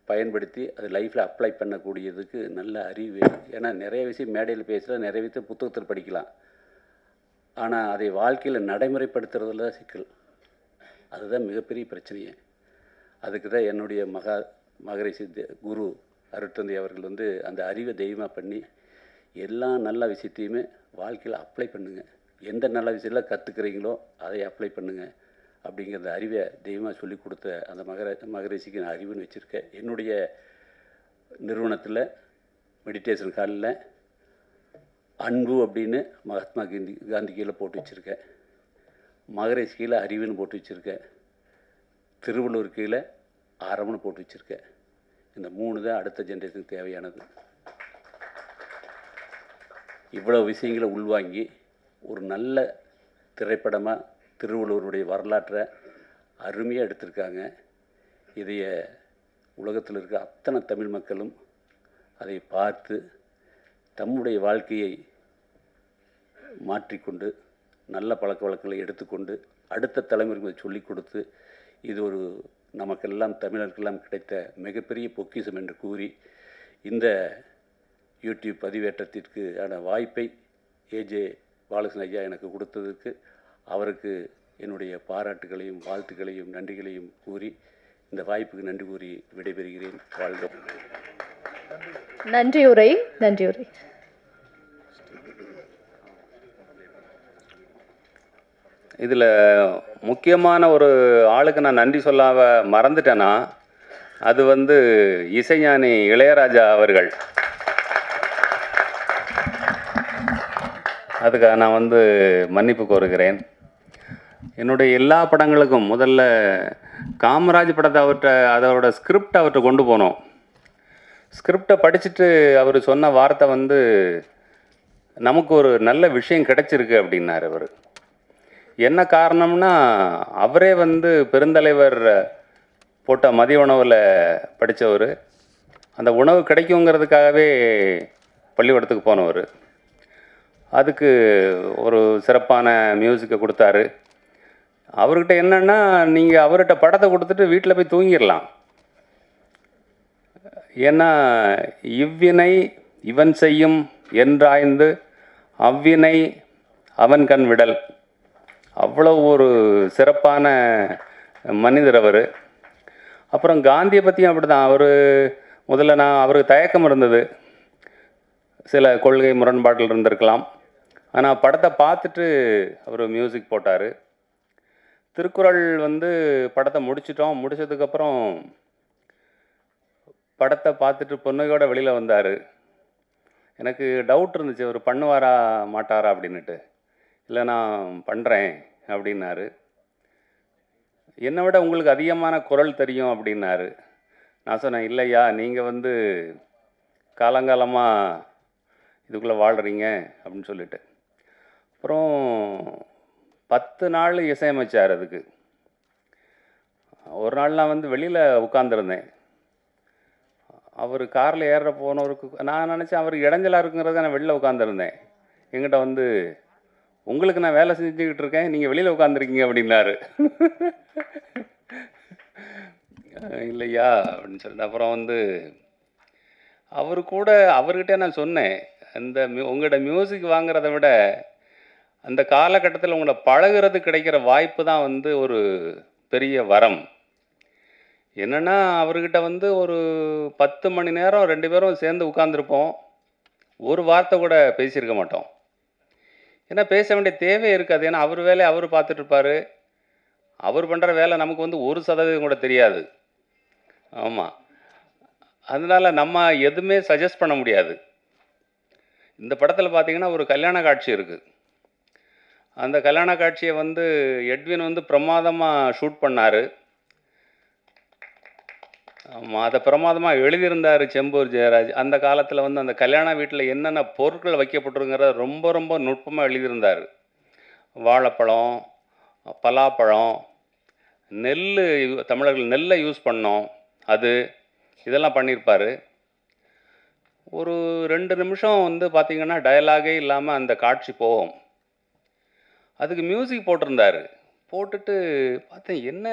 பயன்படுத்தி அது லைஃப்பில் அப்ளை பண்ணக்கூடியதுக்கு நல்ல அறிவு வேணும். ஏன்னா நிறைய விஷயம் மேடையில் பேசலாம், நிறைய விஷயம் புத்தகத்தில் படிக்கலாம், ஆனால் அதை வாழ்க்கையில் நடைமுறைப்படுத்துறதுல தான் சிக்கல். அதுதான் மிகப்பெரிய பிரச்சனையே. அதுக்கு தான் என்னுடைய மகரிஷி குரு அருட்தந்தை அவர்கள் வந்து அந்த அறிவை தெய்வமாக பண்ணி எல்லா நல்ல விஷயத்தையுமே வாழ்க்கையில் அப்ளை பண்ணுங்கள், எந்த நல்ல விஷயத்தில் கற்றுக்குறீங்களோ அதை அப்ளை பண்ணுங்கள் அப்படிங்கிறத அறிவை தெய்வமாக சொல்லி கொடுத்த அந்த மகரிஷிக்கு நான் அறிவுன்னு வச்சுருக்கேன். என்னுடைய நிறுவனத்தில் மெடிடேஷன் ஹாலில் அன்பு அப்படின்னு மகாத்மா காந்தி கீழே போட்டு வச்சுருக்கேன், மகரிஷி கீழே அறிவுன்னு போட்டு வச்சுருக்கேன், திருவள்ளுவர் கீழே அறம்னு போட்டு வச்சுருக்கேன். இந்த 3 தான் அடுத்த ஜென்ரேஷனுக்கு தேவையானது. இவ்வளோ விஷயங்களை உள்வாங்கி ஒரு நல்ல திரைப்படமாக திருவள்ளுவருடைய வரலாற்றை அருமையாக எடுத்திருக்காங்க. இதைய உலகத்தில் இருக்க அத்தனை தமிழ் மக்களும் அதை பார்த்து தம்முடைய வாழ்க்கையை மாற்றிக்கொண்டு நல்ல பழக்க வழக்கங்களை எடுத்துக்கொண்டு அடுத்த தலைமுறைக்கு சொல்லிக் கொடுத்து இது ஒரு நமக்கெல்லாம் தமிழருக்கெல்லாம் கிடைத்த மிகப்பெரிய பொக்கிஷம் என்று கூறி இந்த யூடியூப் பதிவேற்றத்திற்கு ஆன வாய்ப்பை ஏஜே பாலகிருஷ்ணன் ஐயா எனக்கு கொடுத்ததற்கு அவருக்கு என்னுடைய பாராட்டுகளையும் வாழ்த்துக்களையும் நன்றிகளையும் கூறி இந்த வாய்ப்புக்கு நன்றி கூறி விடைபெறுகிறேன். வாழ்க. நன்றியுரை. நன்றியுரை. இதில் முக்கியமான ஒரு ஆளுக்கு நான் நன்றி சொல்லாம மறந்துட்டேன்னா அது வந்து இசைஞானி இளையராஜா அவர்கள். அதுக்காக நான் வந்து மன்னிப்பு கோருகிறேன். என்னுடைய எல்லா படங்களுக்கும் முதல்ல காமராஜ் படத்தை அதோட ஸ்கிரிப்ட் அவர்கிட்ட கொண்டு போனோம். ஸ்கிரிப்டை படிச்சுட்டு அவர் சொன்ன வார்த்தை வந்து நமக்கு ஒரு நல்ல விஷயம் கிடைச்சிருக்கு அப்படின்னார். அவர் என்ன காரணம்னா அவரே வந்து பெருந்தலைவர் போட்ட மதிய உணவில் படித்தவர். அந்த உணவு கிடைக்குங்கிறதுக்காகவே பள்ளிக்கூடத்துக்கு போனவர். அதுக்கு ஒரு சிறப்பான மியூசிக்கை கொடுத்தாரு. அவர்கிட்ட என்னென்னா நீங்கள் அவர்கிட்ட படத்தை கொடுத்துட்டு வீட்டில் போய் தூங்கிடலாம். ஏன்னா இவ்வினை இவன் செய்யும் என்றாய்ந்து அவ்வினை அவன் கண் விடல். அவ்வளோ ஒரு சிறப்பான மனிதர் அவர். அப்புறம் காந்தியை பற்றியும் அப்படி தான். முதல்ல அவருக்கு தயக்கம் இருந்தது, சில கொள்கை முரண்பாட்டில் இருந்திருக்கலாம். ஆனால் படத்தை பார்த்துட்டு அவர் மியூசிக் போட்டார். திருக்குறள் வந்து படத்தை முடித்ததுக்கப்புறம் படத்தை பார்த்துட்டு பொண்ணுகையோட வெளியில் வந்தார். எனக்கு டவுட் இருந்துச்சு, அவர் பண்ணுவாரா மாட்டாரா அப்படின்னுட்டு. இல்லை நான் பண்ணுறேன் அப்படின்னாரு. என்னை விட உங்களுக்கு அதிகமான குரல் தெரியும் அப்படின்னாரு. நான் சொன்னேன், இல்லையா நீங்கள் வந்து காலங்காலமாக இதுக்குள்ளே வாழ்கிறீங்க அப்படின்னு சொல்லிட்டு. அப்புறம் 10 நாள் இசையமைச்சார். அதுக்கு ஒரு நாள் நான் வந்து வெளியில் உட்காந்துருந்தேன். அவர் காரில் ஏற போனவருக்கு நான் நினச்சேன் அவருக்கு இடைஞ்சலாக இருக்குங்கிறத நான் வெளியில் உட்காந்துருந்தேன். எங்கிட்ட வந்து உங்களுக்கு நான் வேலை செஞ்சுக்கிட்டு இருக்கேன், நீங்கள் வெளியில் உட்காந்துருக்கீங்க அப்படின்னாரு. இல்லையா அப்படின்னு சொல்லிட்டு அப்புறம் வந்து அவர்கிட்ட நான் சொன்னேன், உங்களோட மியூசிக் வாங்குறத விட அந்த காலகட்டத்தில் உங்களை பழகிறது கிடைக்கிற வாய்ப்பு தான் வந்து ஒரு பெரிய வரம். என்னென்னா அவர்கிட்ட வந்து ஒரு 10 மணி நேரம் 2 பேரும் சேர்ந்து உட்காந்துருப்போம். ஒரு வார்த்தை கூட பேசியிருக்க மாட்டோம். ஏன்னா பேச வேண்டிய தேவை இருக்காது. ஏன்னா அவர் வேலையை அவர் பார்த்துட்ருப்பார். அவர் பண்ணுற வேலை நமக்கு வந்து 1% கூட தெரியாது. ஆமாம், அதனால் நம்ம எதுவுமே சஜஸ்ட் பண்ண முடியாது. இந்த படத்தில் பார்த்திங்கன்னா ஒரு கல்யாண காட்சி இருக்குது. அந்த கல்யாண காட்சியை வந்து எட்வின் வந்து பிரமாதமாக ஷூட் பண்ணார். ஆமாம், அதை பிரமாதமாக எழுதியிருந்தார் செம்பூர் ஜெயராஜ். அந்த காலத்தில் வந்து அந்த கல்யாண வீட்டில் என்னென்ன பொருட்கள் வைக்கப்படுங்கிறத ரொம்ப ரொம்ப நுட்பமாக எழுதியிருந்தார். வாழைப்பழம், பலாப்பழம், நெல், தமிழர்கள் நெல்லை யூஸ் பண்ணோம், இதெல்லாம் பண்ணியிருப்பார். ஒரு 2 நிமிஷம் வந்து பார்த்திங்கன்னா டயலாகே இல்லாமல் அந்த காட்சி போகும். அதுக்கு மியூசிக் போட்டிருந்தார். போட்டுட்டு பார்த்தேன், என்ன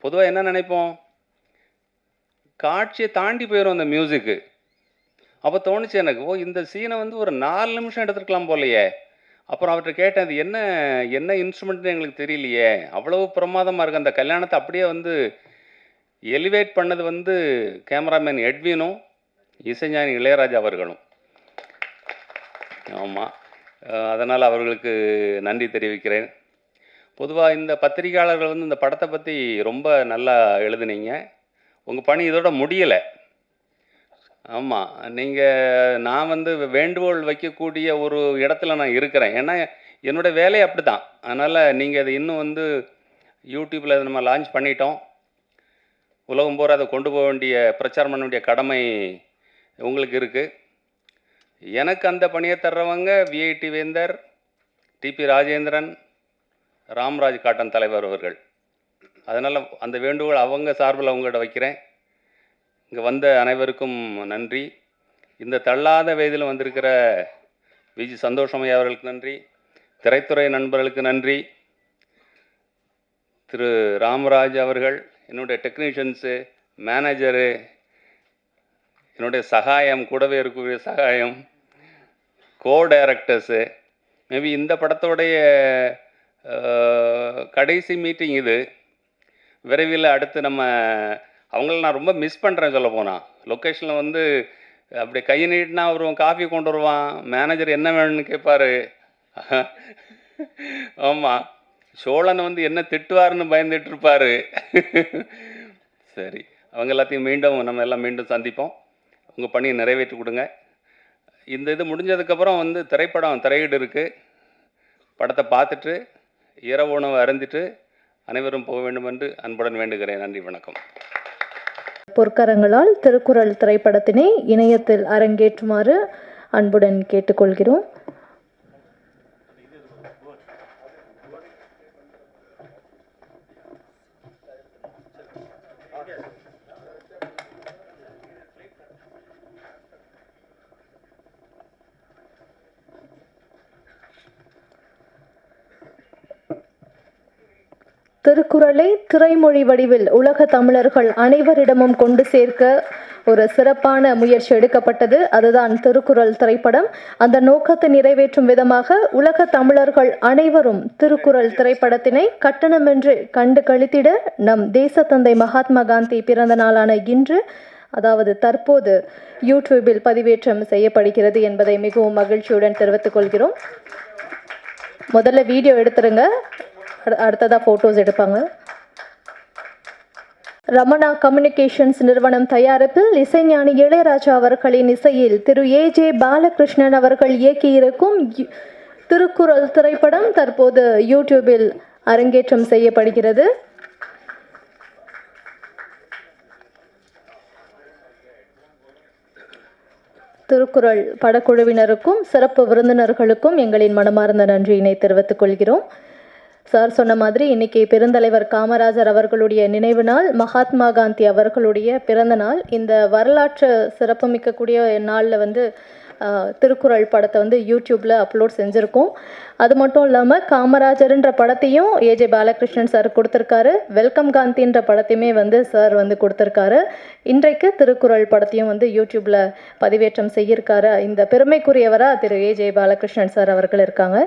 பொதுவாக என்ன நினைப்போம், காட்சியை தாண்டி போயிடும் அந்த மியூசிக்கு. அப்போ தோணுச்சு எனக்கு, இந்த சீனை வந்து ஒரு 4 நிமிஷம் எடுத்துருக்கலாம் போலையே. அப்புறம் அவர்கிட்ட கேட்டேன், அது என்ன இன்ஸ்ட்ருமெண்ட்னு எங்களுக்கு தெரியலையே, அவ்வளவு பிரமாதமாக இருக்குது. அந்த கல்யாணத்தை அப்படியே வந்து எலிவேட் பண்ணது வந்து கேமராமேன் எட்வினும் இசைஞானி இளையராஜா அவர்களும். ஆமாம், அதனால் அவர்களுக்கு நன்றி தெரிவிக்கிறேன். பொதுவாக இந்த பத்திரிகையாளர்கள் வந்து இந்த படத்தை பற்றி ரொம்ப நல்லா எழுதுனீங்க. உங்கள் பணி இதோட முடியலை. ஆமாம், நான் வந்து வேண்டுகோள் வைக்கக்கூடிய ஒரு இடத்துல நான் இருக்கிறேன். ஏன்னா என்னோடய வேலையை அப்படி தான். அதனால் நீங்கள் அதை இன்னும் வந்து யூடியூப்பில் அதை நம்ம லான்ச் பண்ணிட்டோம். உலகம் பூரா அதை கொண்டு போக வேண்டிய, பிரச்சாரம் பண்ண வேண்டிய கடமை உங்களுக்கு இருக்குது. எனக்கு அந்த பணியை தர்றவங்க விஐடி வேந்தர், டிபி ராஜேந்திரன், ராம்ராஜ் காட்டன் தலைவர் அவர்கள். அதனால் அந்த வேண்டுகோள் அவங்க சார்பில் அவங்கள்ட்ட வைக்கிறேன். இங்கே வந்த அனைவருக்கும் நன்றி. இந்த தள்ளாத வயதில் வந்திருக்கிற விஜி சந்தோஷமையா அவர்களுக்கு நன்றி. திரைத்துறை நண்பர்களுக்கு நன்றி. திரு ராமராஜ் அவர்கள், என்னுடைய டெக்னீஷியன்ஸு, மேனேஜரு, என்னுடைய சகாயம், கூடவே இருக்கக்கூடிய சகாயம், டைரக்டர்ஸு. மேபி இந்த படத்தோடைய கடைசி மீட்டிங் இது. விரைவில் அடுத்து நம்ம அவங்கள நான் ரொம்ப மிஸ் பண்ணுறேன் சொல்ல போனால். லொக்கேஷனில் வந்து அப்படி கை நீட்டினா வருவான், காஃபி கொண்டு வருவான், மேனேஜர் என்ன வேணும்னு கேட்பார். ஆமாம், சோழன் வந்து என்ன திட்டுவார்னு பயந்துட்டு இருப்பார். சரி, அவங்க எல்லாத்தையும் மீண்டும் நம்ம எல்லாம் மீண்டும் சந்திப்போம். உங்கள் பணியை நிறைவேற்றி கொடுங்க. இந்த இது முடிஞ்சதுக்கப்புறம் வந்து திரைப்படம் திரையீடு இருக்குது. படத்தை பார்த்துட்டு இரவு உணவு அருந்திட்டு அனைவரும் போக வேண்டும் என்று அன்புடன் வேண்டுகிறேன். நன்றி, வணக்கம். பொற்கரங்களால் திருக்குறள் திரைப்படத்தினை இணையத்தில் அரங்கேற்றுமாறு அன்புடன் கேட்டுக்கொள்கிறோம். திருக்குறளை திரைமொழி வடிவில் உலக தமிழர்கள் அனைவரிடமும் கொண்டு சேர்க்க ஒரு சிறப்பான முயற்சி எடுக்கப்பட்டது. அதுதான் திருக்குறள் திரைப்படம். அந்த நோக்கத்தை நிறைவேற்றும் விதமாக உலக தமிழர்கள் அனைவரும் திருக்குறள் திரைப்படத்தினை கட்டணமின்றி கண்டு கழித்திட நம் தேசத்தந்தை மகாத்மா காந்தி பிறந்த நாளான இன்று, அதாவது தற்போது யூடியூபில் பதிவேற்றம் செய்யப்படுகிறது என்பதை மிகவும் மகிழ்ச்சியுடன் தெரிவித்துக் கொள்கிறோம். முதல்ல வீடியோ எடுத்துருங்க, அடுத்ததாக ஃபோட்டோஸ் எடுப்பாங்க. ரமணா கம்யூனிகேஷன்ஸ் நிறுவனம் தயாரிப்பில் இசைஞானி இளையராஜா அவர்களின் இசையில் திரு ஏஜே பாலகிருஷ்ணன் அவர்கள் இயக்கியிருக்கும் திருக்குறள் திரைப்படம் தற்போது யூடியூபில் அரங்கேற்றம் செய்யப்படுகிறது. திருக்குறள் படக்குழுவினருக்கும் சிறப்பு விருந்தினர்களுக்கும் எங்களின் மனமார்ந்த நன்றியினை தெரிவித்துக் கொள்கிறோம். சார் சொன்ன மாதிரி இன்னைக்கு பெருந்தலைவர் காமராஜர் அவர்களுடைய நினைவு நாள், மகாத்மா காந்தி அவர்களுடைய பிறந்த நாள். இந்த வரலாற்று சிறப்புமிக்கக்கூடிய நாளில் வந்து திருக்குறள் படத்தை வந்து யூடியூப்பில் அப்லோட் செஞ்சுருக்கோம். அது மட்டும் இல்லாமல் காமராஜர்ன்ற படத்தையும் ஏஜே பாலகிருஷ்ணன் சார் கொடுத்துருக்காரு. வெல்கம் காந்தின்ற படத்தையுமே வந்து சார் வந்து கொடுத்துருக்காரு. இன்றைக்கு திருக்குறள் படத்தையும் வந்து யூடியூப்பில் பதிவேற்றம் செய்யிருக்காரு. இந்த பெருமைக்குரியவராக திரு ஏஜே பாலகிருஷ்ணன் சார் அவர்கள் இருக்காங்க.